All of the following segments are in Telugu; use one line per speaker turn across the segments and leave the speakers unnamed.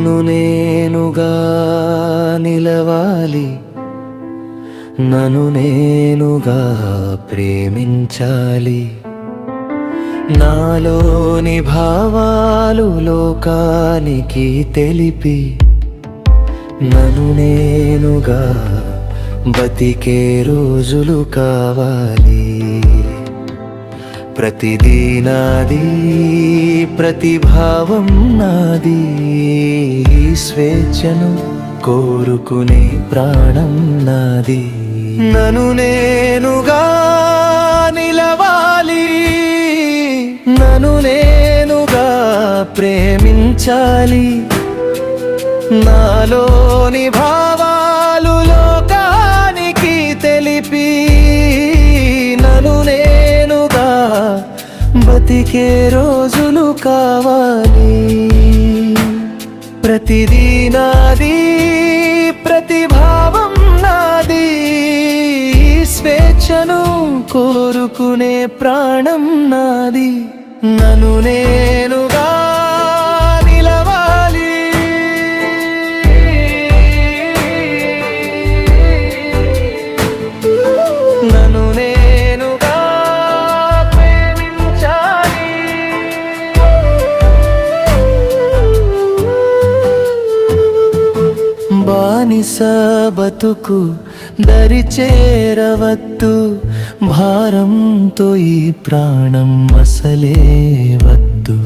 నన్ను నేనుగా నిలవాలి, నన్ను నేనుగా ప్రేమించాలి. నాలోని భావాలు లోకానికి తెలిపి నన్ను నేనుగా బతికే రోజులు కావాలి. ప్రతిదీ నాది, ప్రతిభావం నాది, స్వేచ్ఛను కోరుకునే ప్రాణం నాది. నన్ను నేనుగా నిలవాలి, నన్ను నేనుగా ప్రేమించాలి. నాలోని భావాలు లోకానికి తెలిపి నన్ను నేనుగా బతికే రోజులు కావాలి. ప్రతిదీ నాది, ప్రతిభావం నాది, స్వేచ్ఛను కోరుకునే ప్రాణం నాది. నన్ను నేనుగా నిలవాలి, నన్ను నేనుగా ప్రేమించాలి. బానిస బతుకు దరి చేరవద్దు, భారంతో ఈ ప్రాణం అసలే వద్దు.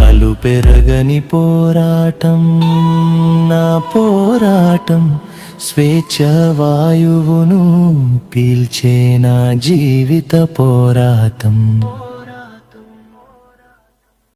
అలు పెరగని పోరాటం నా పోరాటం, స్వేచ్ఛ వాయువును పీల్చే నా జీవిత పోరాటం.